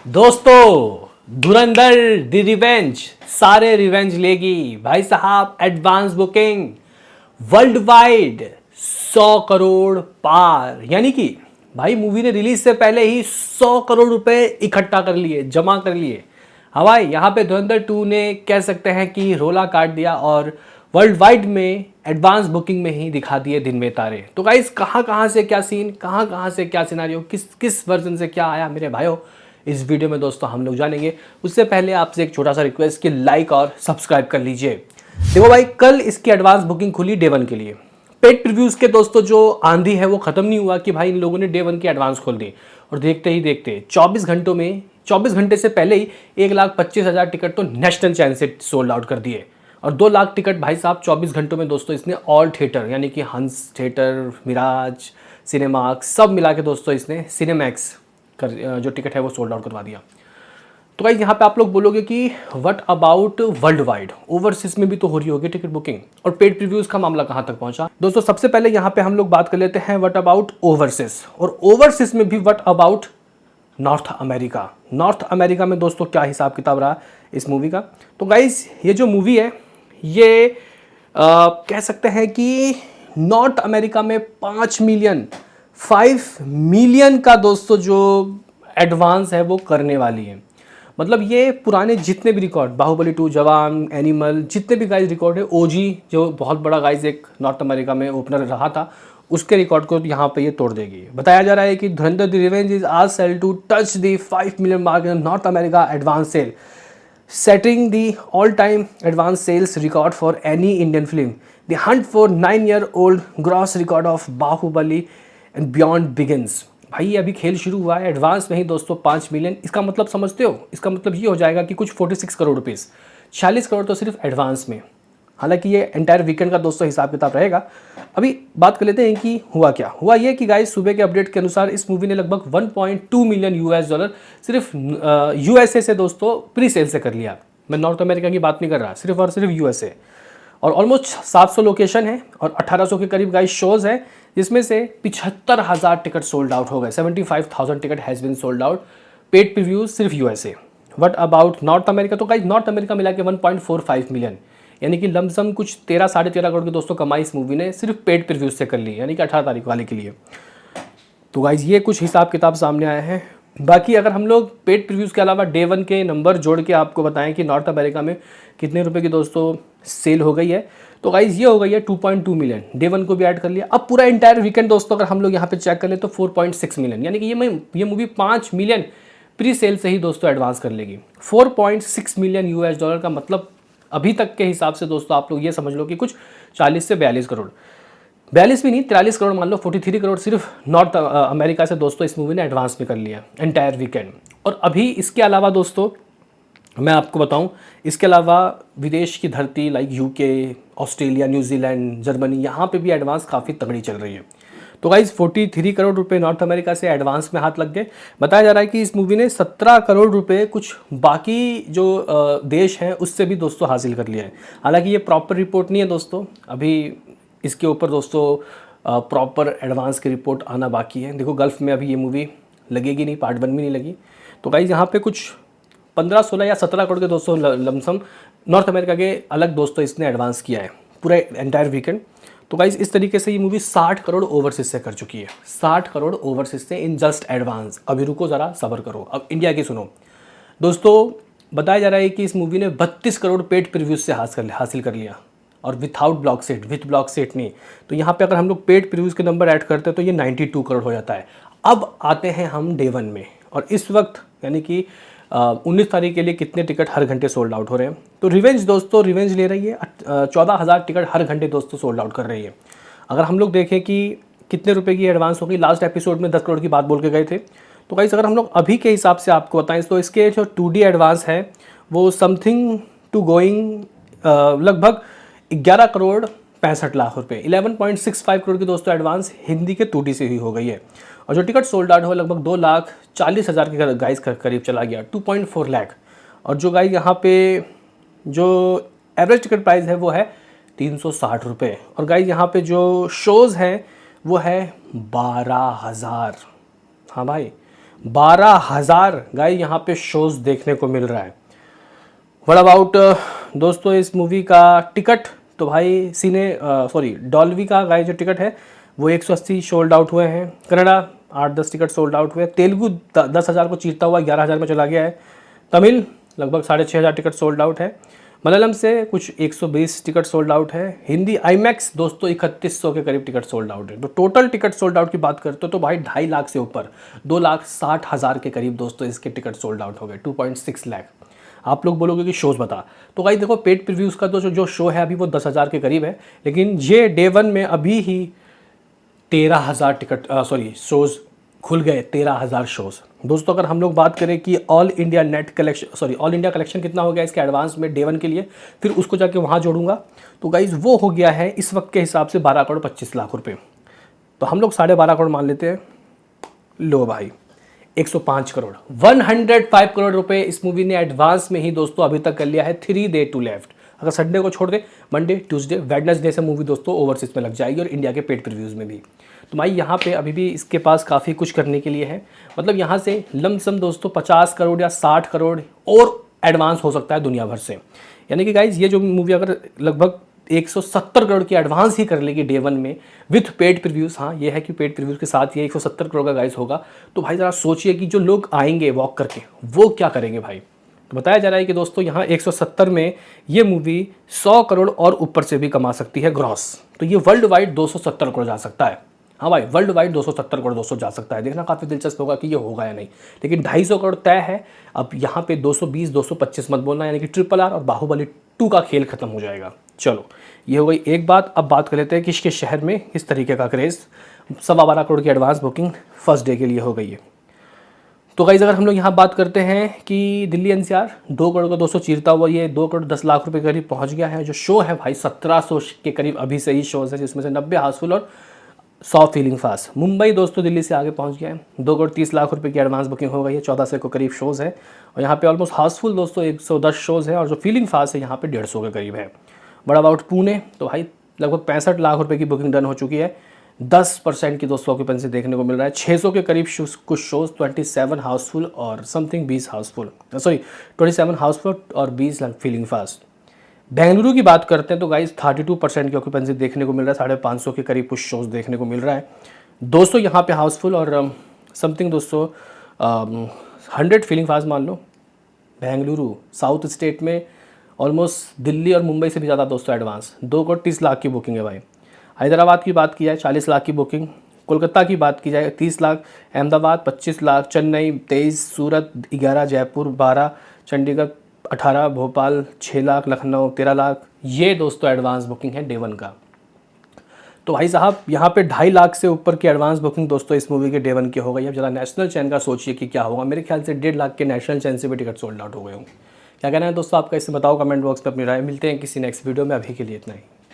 दोस्तों, धुरंधर the revenge सारे revenge लेगी भाई साहब। Advance booking worldwide 100 crore पार, यानी कि भाई मूवी ने रिलीज से पहले ही 100 करोड़ रुपए इकट्ठा कर लिए, जमा कर लिए। हाँ भाई, यहाँ पे धुरंधर 2 ने कह सकते हैं कि रोला काट दिया और वर्ल्ड वाइड में एडवांस बुकिंग में ही दिखा दिए दिन में तारे। तो गाइस, कहाँ कहाँ से क्या सीन, कहाँ कहाँ से क्या सिनारियो, किस किस वर्जन से क्या आया मेरे भाइयों, इस वीडियो में दोस्तों हम लोग जानेंगे। उससे पहले आपसे एक छोटा सा रिक्वेस्ट कि लाइक और सब्सक्राइब कर लीजिए। देखो भाई, कल इसकी एडवांस बुकिंग खुली डे 1 के लिए। पेड प्रीव्यूज के दोस्तों जो आंधी है वो खत्म नहीं हुआ कि भाई इन लोगों ने डे 1 की एडवांस खोल दी, और देखते ही देखते 24 घंटों में, 24 घंटे से पहले ही 1,25,000 टिकट तो नेशनल चैन से सोल्ड आउट कर दिए। और 2 लाख टिकट भाई साहब 24 घंटों में दोस्तों इसने ऑल थिएटर, यानी कि हंस थिएटर, मिराज, सिनेमाक्स सब मिला के दोस्तों इसने सिनेमैक्स कर जो टिकट है वो सोल्ड आउट करवा दिया। तो भाई यहाँ पे आप लोग बोलोगे कि what about world wide, overseas में भी तो हो रही होगी टिकट बुकिंग, और पेड प्रीव्यूज का मामला कहाँ तक पहुंचा। दोस्तों सबसे पहले यहाँ पे हम लोग बात कर लेते हैं व्हाट अबाउट ओवरसीज, और ओवरसीज में भी what about North America. North America में दोस्तों क्या हिसाब किताब रहा इस मूवी का। तो गाइज, ये जो मूवी है ये कह सकते हैं कि नॉर्थ अमेरिका में 5 मिलियन का दोस्तों जो एडवांस है वो करने वाली है। मतलब ये पुराने जितने भी रिकॉर्ड, बाहुबली 2, जवान, एनिमल, जितने भी गाइज रिकॉर्ड है, ओजी जो बहुत बड़ा गाइज एक नॉर्थ अमेरिका में ओपनर रहा था, उसके रिकॉर्ड को यहाँ पे ये तोड़ देगी। बताया जा रहा है कि धुरंधर द रिवेंज इज आज set to touch the 5 million mark in North America advance sale, setting the all-time advance sales record for any Indian film. The hunt for 9-year-old gross record of Bahubali and Beyond begins. भाई ये अभी खेल शुरू हुआ है, advance में ही दोस्तों 5 million. इसका मतलब समझते हो, इसका मतलब ये हो जाएगा कि कुछ 46 करोड़ रुपीज़, 46 करोड़ तो सिर्फ एडवांस में। हालांकि ये एंटायर वीकेंड का दोस्तों हिसाब किताब रहेगा। अभी बात कर लेते हैं कि हुआ क्या। हुआ ये कि गाइस, सुबह के अपडेट के अनुसार इस मूवी ने लगभग 1.2 मिलियन यूएस डॉलर सिर्फ यूएसए से दोस्तों प्री सेल से कर लिया। मैं नॉर्थ अमेरिका की बात नहीं कर रहा, सिर्फ और सिर्फ यूएसए। और ऑलमोस्ट 700 लोकेशन है और 1800 के करीब गाइस शोज़ है, जिसमें से 75,000 टिकट सोल्ड आउट हो गए। 75,000 ticket has been sold out. Paid previews सिर्फ USA. What about North America, तो गाइस नॉर्थ अमेरिका मिला के 1.45 मिलियन, यानी कि लमसम कुछ 13-13.5 करोड़ की दोस्तों कमाई इस मूवी ने सिर्फ पेड प्रीव्यूज से कर ली, यानी कि 18 तारीख वाले के लिए। तो गाइज ये कुछ हिसाब किताब सामने आया है। बाकी अगर हम लोग पेड प्रीव्यूज़ के अलावा डे 1 के नंबर जोड़ के आपको बताएं कि नॉर्थ अमेरिका में कितने रुपए की दोस्तों सेल हो गई है, तो गाइज ये हो गई है 2.2 मिलियन। डे 1 को भी ऐड कर लिया। अब पूरा इंटायर वीकेंड दोस्तों अगर हम लोग यहाँ पे चेक कर ले तो 4.6 मिलियन, यानी कि ये मूवी 5 मिलियन प्री सेल से ही दोस्तों एडवांस कर लेगी। 4.6 मिलियन यूएस डॉलर का मतलब अभी तक के हिसाब से दोस्तों आप लोग ये समझ लो कि कुछ 40 से 42 करोड़, 42 भी नहीं, 43 करोड़ मान लो, 43 करोड़ सिर्फ नॉर्थ अमेरिका से दोस्तों इस मूवी ने एडवांस में कर लिया एंटायर वीकेंड। और अभी इसके अलावा दोस्तों मैं आपको बताऊं, इसके अलावा विदेश की धरती like UK, Australia, New Zealand, Germany, यहाँ पे भी एडवांस काफ़ी तगड़ी चल रही है। तो गाइज 43 करोड़ रुपए नॉर्थ अमेरिका से एडवांस में हाथ लग गए। बताया जा रहा है कि इस मूवी ने 17 करोड़ रुपए कुछ बाकी जो देश हैं उससे भी दोस्तों हासिल कर लिया है। हालांकि ये प्रॉपर रिपोर्ट नहीं है दोस्तों, अभी इसके ऊपर दोस्तों प्रॉपर एडवांस की रिपोर्ट आना बाकी है। देखो गल्फ़ में अभी ये मूवी लगेगी नहीं, पार्ट 1 में नहीं लगी। तो गाइज यहाँ पे कुछ 15, 16 या 17 करोड़ के दोस्तों लमसम नॉर्थ अमेरिका के अलग दोस्तों इसने एडवांस किया है पूरा एंटायर वीकेंड। तो गाइज इस तरीके से ये मूवी 60 करोड़ ओवरसीज से कर चुकी है। 60 करोड़ ओवरसीज से इन जस्ट एडवांस। अभी रुको ज़रा, सब्र करो, अब इंडिया की सुनो दोस्तों। बताया जा रहा है कि इस मूवी ने 32 करोड़ पेड प्रीव्यूज से हासिल कर लिया, और without block set, with block set नहीं। तो यहाँ पे अगर हम लोग पेड प्रीव्यूज के नंबर ऐड करते हैं तो ये 92 करोड़ हो जाता है। अब आते हैं हम डे 1 में, और इस वक्त यानी कि 19 तारीख के लिए कितने टिकट हर घंटे सोल्ड आउट हो रहे हैं। तो रिवेंज दोस्तों रिवेंज ले रही है 14,000 टिकट हर घंटे दोस्तों सोल्ड आउट कर रही है। अगर हम लोग देखें कि कितने रुपए की एडवांस होगी, लास्ट एपिसोड में 10 करोड़ की बात बोल के गए थे। तो गाइस अगर हम लोग अभी के हिसाब से आपको बताएं तो इसके जो 2D एडवांस है वो समथिंग टू गोइंग लगभग 11 करोड़ 65 लाख रुपए, 11.65 करोड़ की दोस्तों एडवांस हिंदी के 2D से ही हो गई है। और जो टिकट सोल्ड आउट हो लगभग 2,40,000 के गाइस करीब चला गया, 2.4 लाख। और जो गाइस यहाँ पे जो एवरेज टिकट प्राइस है वो है 360 रुपये। और गाइस यहाँ पे जो शोज़ हैं वो है 12,000। हाँ भाई, 12,000 गाइस यहाँ पे शोज़ देखने को मिल रहा है। व्हाट अबाउट दोस्तों इस मूवी का टिकट, तो भाई डॉल्बी का गाइस जो टिकट है वो 180 सोल्ड आउट हुए हैं। कनाडा 8-10 टिकट सोल्ड आउट हुए। तेलुगु 10,000 को चीरता हुआ 11,000 में चला गया है। तमिल लगभग 6,500 टिकट सोल्ड आउट है। मलयालम से कुछ 120 टिकट सोल्ड आउट है। हिंदी आईमैक्स दोस्तों 3100 के करीब टिकट सोल्ड आउट है। तो टोटल टिकट सोल्ड आउट की बात करते हो तो भाई 2.5 लाख से ऊपर 2,60,000 के करीब दोस्तों इसके टिकट सोल्ड आउट हो गए। 2.6 लाख। आप लोग बोलोगे कि शोज़ बता, तो भाई देखो पेड प्रीव्यूज़ का तो जो शो है अभी वो 10,000 के करीब है, लेकिन ये डे 1 में अभी ही 13,000 शोज़ खुल गए। 13,000 शोज़ दोस्तों। अगर हम लोग बात करें कि ऑल इंडिया कलेक्शन कितना हो गया इसके एडवांस में डे 1 के लिए, फिर उसको जाके वहाँ जोड़ूंगा, तो गाइज वो हो गया है इस वक्त के हिसाब से 12 करोड़ 25 लाख रुपए। तो हम लोग 12.5 करोड़ मान लेते हैं। लो भाई 105 करोड़ 105 करोड़ रुपए इस मूवी ने एडवांस में ही दोस्तों अभी तक कर लिया है। 3 डे टू लेफ्ट। अगर संडे को छोड़ दे, मंडे ट्यूसडे वेडनेसडे से मूवी दोस्तों ओवरसीज में लग जाएगी और इंडिया के पेड प्रीव्यूज़ में भी। तो भाई यहाँ पे अभी भी इसके पास काफ़ी कुछ करने के लिए है। मतलब यहाँ से लमसम दोस्तों 50 करोड़ या 60 करोड़ और एडवांस हो सकता है दुनिया भर से। यानी कि गाइज ये जो मूवी अगर लगभग 170 करोड़ की एडवांस ही कर लेगी डे 1 में विथ पेड प्रीव्यूज़। हाँ ये है कि पेड प्रीव्यूज़ के साथ ये 170 करोड़ का गाइज होगा। तो भाई ज़रा सोचिए कि जो लोग आएंगे वॉक करके वो क्या करेंगे भाई। तो बताया जा रहा है कि दोस्तों यहाँ 170 में ये मूवी 100 करोड़ और ऊपर से भी कमा सकती है ग्रॉस। तो ये वर्ल्ड वाइड 270 करोड़ जा सकता है। हाँ भाई वर्ल्ड वाइड 270 करोड़ दोस्तों जा सकता है। देखना काफ़ी दिलचस्प होगा कि ये होगा या नहीं, लेकिन 250 करोड़ तय है। अब यहाँ पे 220 225 मत बोलना, यानी कि RRR और बाहुबली 2 का खेल खत्म हो जाएगा। चलो ये हो गई एक बात। अब बात कर लेते हैं किसके शहर में इस तरीके का क्रेज़। 12.25 करोड़ की एडवांस बुकिंग फर्स्ट डे के लिए हो गई है। तो गाइस अगर हम लोग यहाँ बात करते हैं कि दिल्ली एनसीआर 2 करोड़ का 200 चीरता हुआ ये 2 करोड़ 10 लाख रुपए के करीब पहुँच गया है। जो शो है भाई 1700 के करीब अभी से ही शोज़ है, जिसमें से 90 हाउसफुल और 100 फीलिंग फास्ट। मुंबई दोस्तों दिल्ली से आगे पहुंच गया है। 2 करोड़ 30 लाख रुपए की एडवांस बुकिंग हो गई है। 1400 के करीब शोज़ है और यहाँ पे ऑलमोस्ट हाउसफुल दोस्तों 110 शोज़ है और जो फीलिंग फास्ट है यहाँ पे 150 के करीब है। बड़ा अबाउट पुणे तो भाई लगभग 65 लाख रुपए की बुकिंग डन हो चुकी है। 10% की दोस्तों ऑक्यूपेंसी देखने को मिल रहा है। 600 के करीब कुछ शोज़ 27 हाउसफुल और समथिंग 20 हाउसफुल 27 हाउसफुल और 20 फीलिंग फास्ट। बेंगलुरु की बात करते हैं तो गाइस 32% की ऑक्यूपेंसी देखने को मिल रहा है। 550 के करीब कुछ शोज़ देखने को मिल रहा है। 200 यहाँ पे हाउसफुल और समथिंग दोस्तों 100 फीलिंग फास्ट मान लो। बेंगलुरु साउथ स्टेट में ऑलमोस्ट दिल्ली और मुंबई से भी ज़्यादा दोस्तों एडवांस। 2 करोड़ 30 लाख की बुकिंग है भाई। हैदराबाद की बात की जाए 40 लाख की बुकिंग। कोलकाता की बात की जाए 30 लाख। अहमदाबाद 25 लाख। चेन्नई 23। सूरत 11। जयपुर 12। चंडीगढ़ 18। भोपाल 6 लाख। लखनऊ 13 लाख। ये दोस्तों एडवांस बुकिंग है डे 1 का। तो भाई साहब यहाँ पे 2.5 लाख से ऊपर की एडवांस बुकिंग दोस्तों इस मूवी के डे 1 की हो गई है। अब जरा नेशनल चैन का सोचिए कि क्या होगा। मेरे ख्याल से 1.5 लाख के नेशनल चैन से भी टिकट सोल्ड आउट हो गए होंगे। क्या कहना है दोस्तों आपका, इससे बताओ कमेंट बॉक्स में अपनी राय। मिलते हैं किसी नेक्स्ट वीडियो में, अभी के लिए इतना ही।